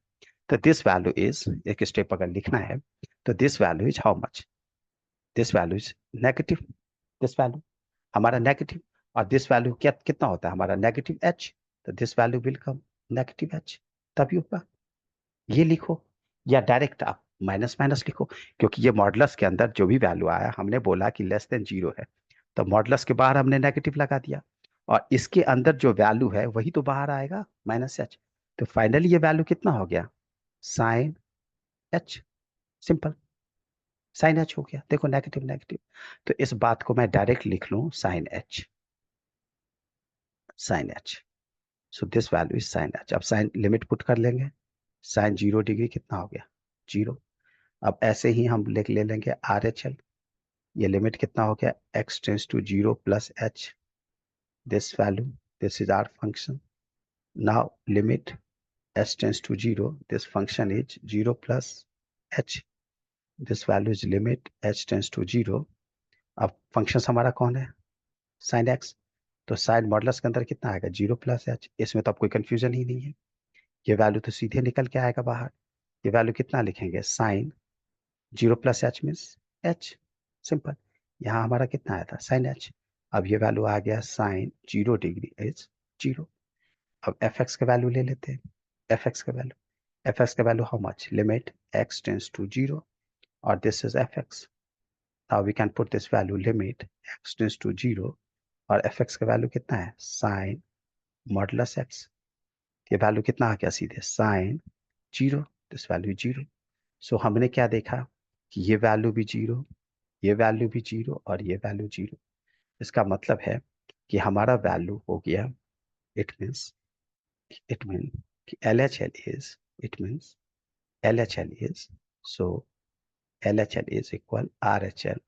तो दिस वैल्यू इज, एक स्टेप अगर लिखना है तो this value is how much, this value is negative, this value हमारा नेगेटिव। और दिस वैल्यू क्या कितना होता है हमारा, नेगेटिव एच। तो this value will come negative H, तभी होगा। ये लिखो, या डायरेक्ट आप माइनस माइनस लिखो, क्योंकि ये मॉडुलस के अंदर जो भी वैल्यू आया, हमने बोला कि लेस देन 0 है, तो मॉडुलस के बाहर हमने नेगेटिव लगा दिया, और इसके अंदर जो वैल्यू है वही तो बाहर आएगा, माइनस एच। तो फाइनली ये वैल्यू कितना हो गया, sine h, simple, sine h हो गया। देखो नेगेटिव नेगेटिव, तो इस बात को मैं डायरेक्ट लिख लूं, sine h, sine h. So this value is sine h. अब साइन लिमिट पुट कर लेंगे, साइन 0 डिग्री कितना हो गया, 0। अब ऐसे ही हम ले लेंगे आर एच एल, ये लिमिट कितना हो गया, x tends to 0 plus h, this value, this is our function. Now limit h tends to 0, this function is 0 plus h, this value is limit h tends to 0। अब फंक्शन हमारा कौन है, साइन एक्स, तो साइन मॉडुलस के अंदर कितना आएगा 0 प्लस एच, इसमें तो अब कोई कंफ्यूजन ही नहीं है, ये वैल्यू तो सीधे निकल के आएगा बाहर। ये वैल्यू कितना लिखेंगे, sine 0 plus h means h, simple. यहाँ हमारा कितना आया था साइन एच, अब ये वैल्यू आ गया साइन 0 डिग्री इज 0। अब एफ एक्स का वैल्यू ले लेते हैं, एफ एक्स का वैल्यू, एफ एक्स का value how much, limit x tends to 0 और this is f x. Now we can put this value limit x tends to 0 और एफ एक्स का वैल्यू कितना है साइन मॉडुलस एक्स, ये वैल्यू कितना आ गया सीधे साइन 0, दिस वैल्यू 0। सो हमने क्या देखा कि ये वैल्यू भी 0, ये वैल्यू भी 0 और ये वैल्यू 0। इसका मतलब है कि हमारा वैल्यू हो गया, इट मीन्स कि LHL is, it means LHL is, so LHL is equal RHL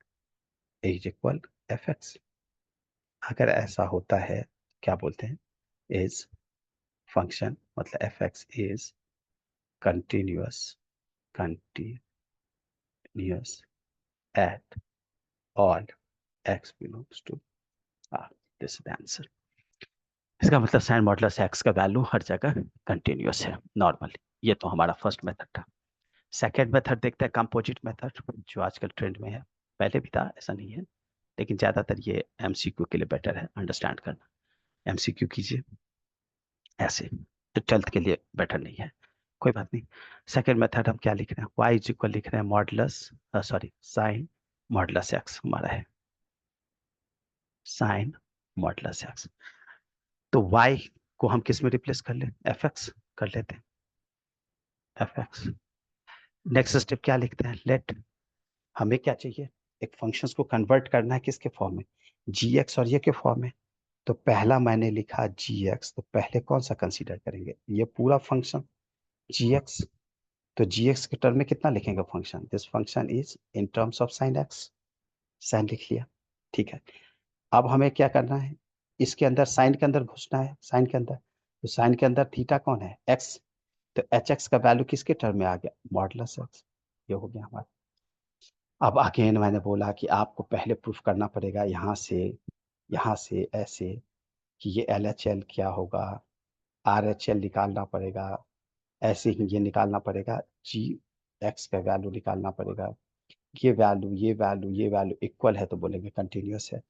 is equal FX। अगर ऐसा होता है क्या बोलते हैं, is फंक्शन मतलब FX is continuous at all x belongs to R, this is the answer। इसका मतलब साइन मॉडुलस एक्स का वैल्यू हर जगह कंटिन्यूअस है नॉर्मली। ये तो हमारा फर्स्ट मेथड था। सेकेंड मेथड देखते हैं कंपोजिट मेथड, जो आजकल ट्रेंड में है, पहले भी था ऐसा नहीं है, लेकिन ज़्यादातर ये MCQ के लिए बेटर है अंडरस्टैंड करना। MCQ कीजिए ऐसे, तो 12th के लिए बेटर नहीं है, कोई बात नहीं। सेकेंड मेथड हम क्या लिख रहे हैं, y इज इक्वल लिख रहे हैं modulus, sorry sine modulus x हमारा है, साइन मॉडुलस एक्स। तो y को हम किस में रिप्लेस कर ले, fx कर लेते हैं, fx। नेक्स्ट स्टेप क्या लिखते हैं, लेट, हमें क्या चाहिए, एक फंक्शंस को कन्वर्ट करना है किसके फॉर्म में, gx और ये के फॉर्म में। तो पहला मैंने लिखा gx, तो पहले कौन सा कंसीडर करेंगे, ये पूरा फंक्शन gx। तो gx के टर्म में कितना लिखेंगे function, this function is in terms of sine x, sine लिख लिया, ठीक है। अब हमें क्या करना है, इसके अंदर साइन के अंदर घुसना है, साइन के अंदर, तो साइन के अंदर थीटा कौन है, एक्स, तो एच एक्स का वैल्यू किसके टर्म में आ गया, मॉडुलस एक्स, ये हो गया हमारा। अब अगेन मैंने बोला कि आपको पहले प्रूफ करना पड़ेगा यहाँ से ऐसे कि ये LHL क्या होगा, RHL निकालना पड़ेगा, ऐसे ही ये निकालना पड़ेगा, जी एक्स का वैल्यू निकालना पड़ेगा, ये वैल्यू इक्वल है तो बोलेंगे कंटिन्यूस है।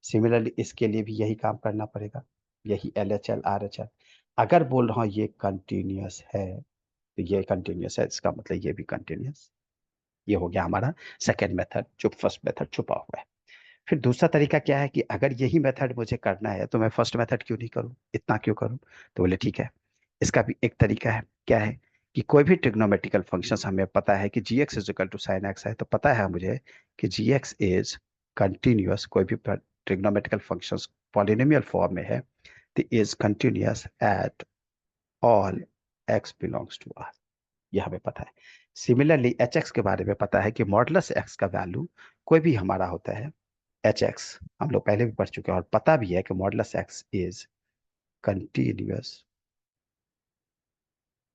सिमिलरली इसके लिए भी यही काम करना पड़ेगा, यही LHL RHL। अगर बोल रहा हूँ ये कंटिन्यूस है तो ये कंटिन्यूस है, इसका मतलब ये भी कंटिन्यूस। ये हो गया हमारा सेकेंड मेथड, जो फर्स्ट मेथड छुपा हुआ है। फिर दूसरा तरीका क्या है कि अगर यही मेथड मुझे करना है तो मैं फर्स्ट मेथड क्यों नहीं करूं, इतना क्यों करूं, तो बोले ठीक है, इसका भी एक तरीका है, क्या है कि कोई भी ट्रिग्नोमेट्रिकल फंक्शंस हमें पता है कि gx is equal to sine x है, तो पता है मुझे कि gx इज कंटिन्यूअस, कोई भी ट्रिग्नोमेट्रिकल फंक्शंस पॉलिनोमियल फॉर्म में है तो is continuous at all x belongs to R, ये हमें पता है। सिमिलरली एच एक्स के बारे में पता है कि मॉडुलस एक्स का वैल्यू कोई भी हमारा होता है एच एक्स, हम लोग पहले भी पढ़ चुके हैं, और पता भी है कि modulus x is continuous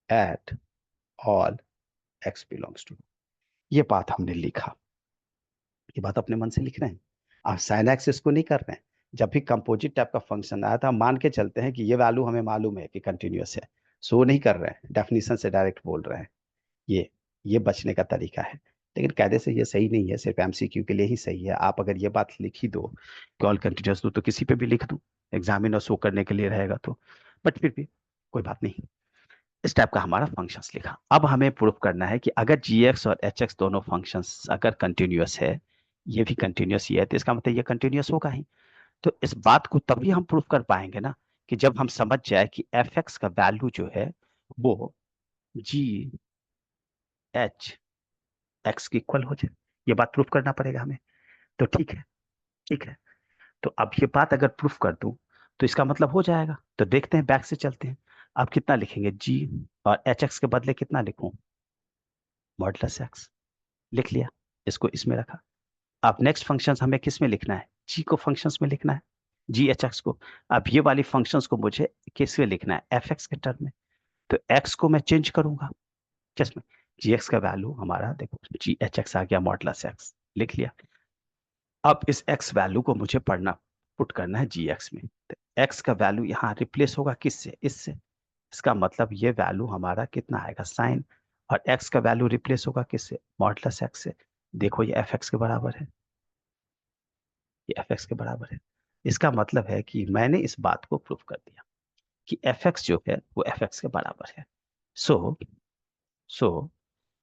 at all x belongs to, ये बात हमने लिखा, ये बात अपने मन से लिख रहे हैं, आप साइन एक्स इसको नहीं कर रहे हैं। जब भी कंपोजिट टाइप का फंक्शन आया था, हम मान के चलते हैं कि ये वैल्यू हमें मालूम है कि कंटिन्यूअस है, सो नहीं कर रहे हैं, डेफिनेशन से डायरेक्ट बोल रहे हैं, ये ये बचने का तरीका है। लेकिन कायदे से ये सही नहीं है, सिर्फ MCQ के लिए ही सही है। आप अगर ये बात लिख ही दो कि ऑल कंटिन्यूअस दो, तो किसी पे भी लिख दो, एग्जामिनर शो करने के लिए रहेगा तो, बट फिर भी कोई बात नहीं। इस टाइप का हमारा फंक्शंस लिखा। अब हमें प्रूफ करना है कि अगर gx और hx दोनों फंक्शंस अगर कंटिन्यूअस है, ये भी कंटिन्यूअस ही है, तो इसका मतलब ये कंटिन्यूअस होगा ही। तो इस बात को तभी हम प्रूफ कर पाएंगे ना, कि जब हम समझ जाए कि fx का वैल्यू जो है वो gh एक्स की इक्वल हो जाए, ये बात प्रूफ करना पड़ेगा हमें। तो ठीक है, ठीक है, तो अब ये बात अगर प्रूफ कर दूं तो इसका मतलब हो जाएगा। तो देखते हैं, बैक से चलते हैं। अब कितना लिखेंगे, जी और एच एक्स के बदले कितना लिखूं, मॉडुलस एक्स, लिख लिया, इसको इसमें रखा। अब नेक्स्ट फंक्शंस हमें किस में लिखना है, जी को फंक्शंस में लिखना है, जी एच एक्स को। अब ये वाली फंक्शंस को मुझे किस में लिखना है, एफ एक्स के टर्म में। तो एक्स को मैं चेंज करूंगा किस में, जी एक्स का वैल्यू हमारा देखो, जी एच एक्स आ गया मॉडुलस एक्स, लिख लिया। अब इस एक्स वैल्यू को मुझे पढ़ना, पुट करना है जी एक्स में। तो एक्स का वैल्यू यहाँ रिप्लेस होगा किससे, इससे। इसका मतलब ये वैल्यू हमारा कितना आएगा, साइन। और एक्स का वैल्यू रिप्लेस होगा किससे, मॉडुलस एक्स से। देखो ये एफ एक्स के बराबर है, ये एफ एक्स के बराबर है। इसका मतलब है कि मैंने इस बात को प्रूव कर दिया कि एफ एक्स जो है वो एफ एक्स के बराबर है। सो सो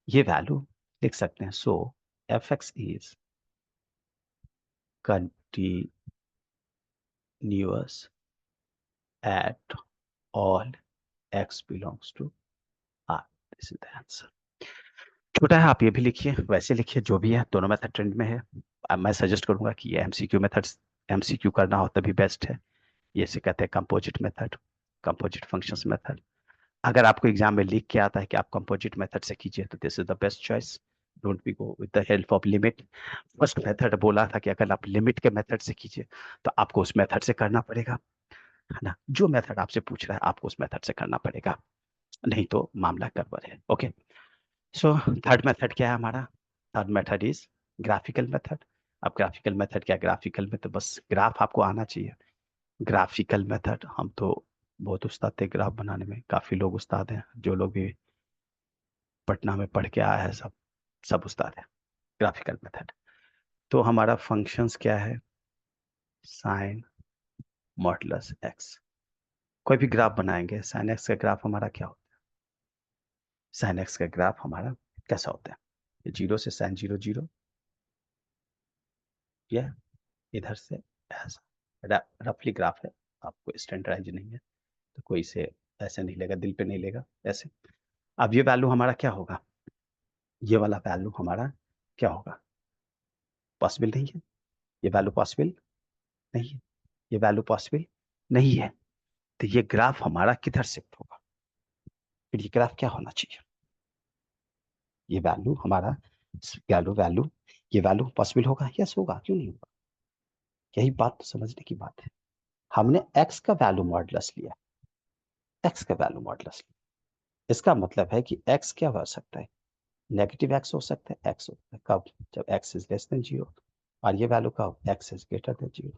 ये वैल्यू लिख सकते हैं। So f x is continuous at all x belongs to R. This is the answer. छोटा है, आप ये भी लिखिए, वैसे लिखिए, जो भी है, दोनों मेथड ट्रेंड में है। अब मैं सजेस्ट करूंगा कि ये एमसीक्यू मेथड, एमसीक्यू करना हो तभी बेस्ट है। ये से कहते हैं composite method, composite functions method. अगर आपको एग्जाम में लिख के आता है कि आप कंपोजिट मेथड से कीजिए तो this is the best choice. Don't be go with the help of limit. First method बोला था कि अगर आप लिमिट के मेथड से कीजिए तो आपको उस मेथड से करना पड़ेगा, है ना। जो मेथड आपसे पूछ रहा है आपको उस मेथड से करना पड़ेगा, नहीं तो मामला गड़बड़ है। ओके, सो थर्ड मेथड क्या है हमारा, third method is graphical method. अब ग्राफिकल मेथड क्या है, ग्राफिकल में तो बस ग्राफ आपको आना चाहिए। ग्राफिकल मेथड, हम तो बहुत उस्ताद थे ग्राफ बनाने में, काफी लोग उस्ताद हैं, जो लोग भी पटना में पढ़ के आया है सब सब उस्ताद है ग्राफिकल मेथड। तो हमारा फंक्शंस क्या है, साइन मॉडुलस एक्स। कोई भी ग्राफ बनाएंगे, साइन एक्स का ग्राफ हमारा क्या होता है, साइन एक्स का ग्राफ हमारा कैसा होता है, जीरो से साइन जीरो जीरो, यह इधर से ऐसा रफली ग्राफ है, आपको स्टैंडर्डाइज नहीं है तो कोई से ऐसे नहीं लेगा, दिल पे नहीं लेगा ऐसे। अब ये वैल्यू हमारा क्या होगा, ये वाला वैल्यू हमारा क्या होगा, पॉसिबल नहीं है, ये वैल्यू पॉसिबल नहीं है, ये वैल्यू पॉसिबल नहीं है। तो ये ग्राफ हमारा किधर शिफ्ट होगा, फिर ये ग्राफ क्या होना चाहिए, ये वैल्यू हमारा वैल्यू वैल्यू ये वैल्यू पॉसिबल होगा, यस होगा, क्यों नहीं होगा। यही बात तो समझने की बात है। हमने एक्स का वैल्यू मॉडुलस लिया, एक्स का वैल्यू मॉडुलस लिया, इसका मतलब है कि एक्स क्या हो सकता है, नेगेटिव एक्स हो सकता है, एक्स हो सकता है कब, जब x is less than zero, और ये वैल्यू कब, x is greater than zero,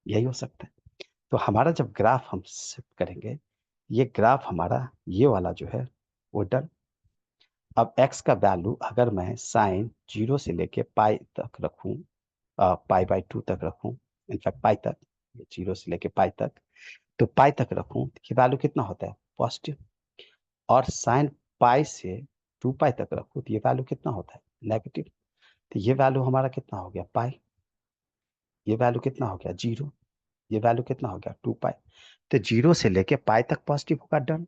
यही हो सकता है। तो हमारा जब ग्राफ हम शिफ्ट करेंगे, ये ग्राफ हमारा ये वाला जो है वो डन। अब x का वैल्यू अगर मैं साइन जीरो से लेके पाई तक रखूं, पाई बाई टू तक रखूं, इनफैक्ट पाई तक, जीरो से लेके पाई तक, तो पाई तक रखूं तो ये वैल्यू कितना होता है, पॉजिटिव। और साइन पाई से टू पाई तक रखूं तो ये वैल्यू कितना होता है, नेगेटिव। तो ये वैल्यू हमारा कितना हो गया, पाई, ये वैल्यू कितना हो गया, जीरो, ये वैल्यू कितना हो गया, टू पाई। तो जीरो से लेके पाई तक पॉजिटिव होगा, डन।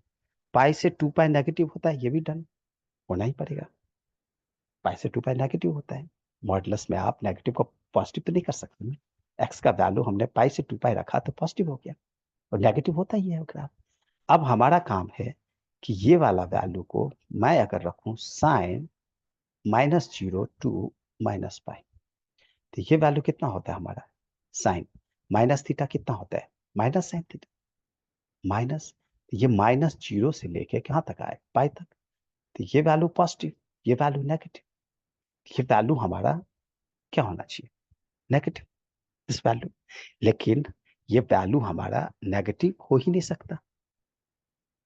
पाई से टू पाई नेगेटिव होता है, ये भी डन होना ही पड़ेगा। पाई से टू पाई नेगेटिव होता है, मॉडुलस में आप नेगेटिव को पॉजिटिव तो नहीं कर सकते ना। एक्स का वैल्यू हमने पाई से टू पाई रखा तो पॉजिटिव हो गया, और नेगेटिव होता ही है ग्राफ। अब हमारा काम है कि ये वाला वैल्यू को मैं अगर रखूं sine minus zero to minus pi, तो ये वैल्यू कितना होता है हमारा, साइन माइनस थीटा कितना होता है, माइनस साइन थीटा, माइनस, ये माइनस जीरो से लेके कहाँ तक आए, पाई तक। तो ये वैल्यू पॉजिटिव, ये वैल्यू नेगेटिव, ये वैल्यू हमारा क्या होना चाहिए, नेगेटिव, दिस वैल्यू। लेकिन ये वैल्यू हमारा नेगेटिव हो ही नहीं सकता,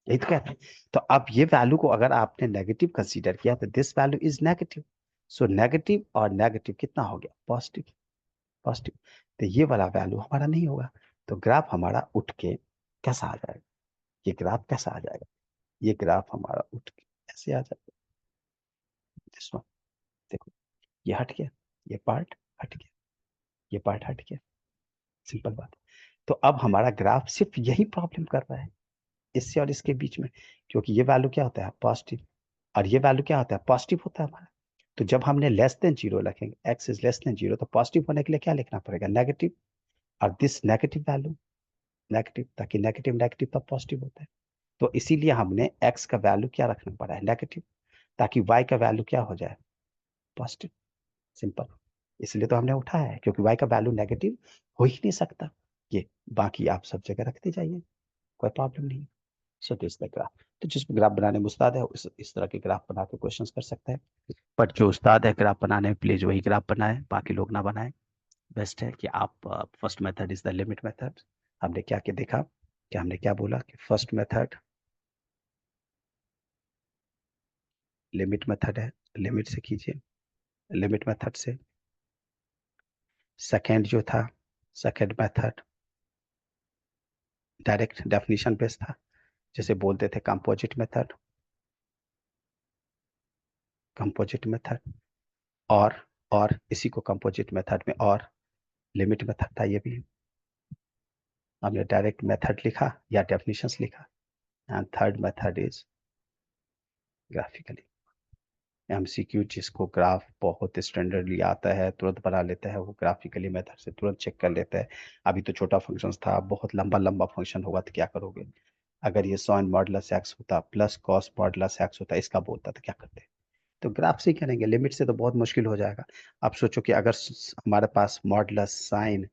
यही तो कहते हैं। तो अब ये वैल्यू को अगर आपने नेगेटिव कंसीडर किया तो this value is negative. So negative और नेगेटिव कितना हो गया, पॉजिटिव, पॉजिटिव। तो ये वाला वैल्यू हमारा नहीं होगा, तो ग्राफ हमारा उठ के कैसा आ जाएगा, ये ग्राफ कैसा आ जाएगा, ये ग्राफ हमारा उठ के ऐसे आ जाएगा, दिस वन। देखो ये हट गया, ये पार्ट हट गया, ये पार्ट हट गया, सिंपल बात है। तो अब हमारा ग्राफ सिर्फ यही प्रॉब्लम कर रहा है, इससे और इसके बीच में, क्योंकि ये वैल्यू क्या होता है, पॉजिटिव, और ये वैल्यू क्या होता है, पॉजिटिव होता है हमारा। तो जब हमने लेस देन जीरो लिखेंगे, x is less than zero, तो पॉजिटिव होने के लिए क्या लिखना पड़ेगा, नेगेटिव, और दिस नेगेटिव वैल्यू, नेगेटिव, ताकि नेगेटिव नेगेटिव तब पॉजिटिव होता है। तो इसीलिए हमने एक्स का वैल्यू क्या रखना पड़ा है, नेगेटिव, ताकि वाई का वैल्यू क्या हो जाए, पॉजिटिव, सिंपल। इसलिए तो हमने उठाया है, क्योंकि वाई का वैल्यू नेगेटिव हो ही नहीं सकता। ये बाकी आप सब जगह रखते जाइए, कोई प्रॉब्लम नहीं। So this the graph. तो जिसको ग्राफ बनाने में उस्ताद है इस तरह के ग्राफ बना के क्वेश्चंस कर सकता है, बट जो उस्ताद है ग्राफ बनाने में प्लीज वही ग्राफ बनाए, बाकी लोग ना बनाए। बेस्ट है कि आप first method is the limit method. हमने क्या क्या देखा, कि हमने क्या बोला कि फर्स्ट मेथड लिमिट मेथड है, लिमिट से कीजिए, लिमिट मेथड से। सेकेंड जो था, second method direct definition based था, जैसे बोलते थे कंपोजिट मेथड, कंपोजिट मेथड। और इसी को कंपोजिट मेथड में और लिमिट मेथड था, ये भी हमने डायरेक्ट मेथड लिखा या डेफिनेशंस लिखा। And third method is graphically, MCQ, जिसको ग्राफ बहुत स्टैंडर्डली आता है, तुरंत बना लेता है, वो ग्राफिकली मेथड से तुरंत चेक कर लेता है। अभी तो छोटा फंक्शन था, बहुत लंबा लंबा फंक्शन होगा तो क्या करोगे? अगर ये साइन मॉडुलस एक्स होता प्लस कॉस मॉडुलस एक्स होता, इसका बोलता तो क्या करते? तो ग्राफ से ही करेंगे, लिमिट से तो बहुत मुश्किल हो जाएगा। आप सोचो कि अगर हमारे पास मॉडुलस साइन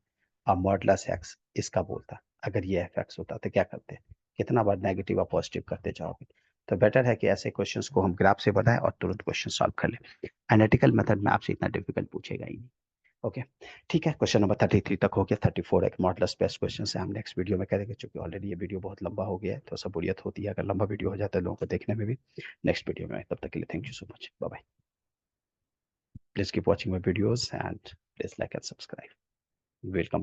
और मॉडुलस एक्स इसका बोलता, अगर ये एफ एक्स होता तो क्या करते? कितना बार नेगेटिव और पॉजिटिव करते जाओगे? तो बेटर है कि ऐसे क्वेश्चंस को हम ग्राफ से बनाएं और तुरंत क्वेश्चन सॉल्व कर लें। एनालिटिकल मेथड में आपसे इतना डिफिकल्ट पूछेगा ही नहीं। ओके, ठीक है, क्वेश्चन नंबर 33 तक हो गया। 34 एक मॉडुलस बेस्ट क्वेश्चन है, हम नेक्स्ट वीडियो में करेंगे, क्योंकि ऑलरेडी ये वीडियो बहुत लंबा हो गया है, तो सब बोरियत होती है अगर लंबा वीडियो हो जाता है लोगों को देखने में भी। नेक्स्ट वीडियो में, तब तक के लिए thank you so much, bye bye. Please keep watching my videos and please like and subscribe. Welcome.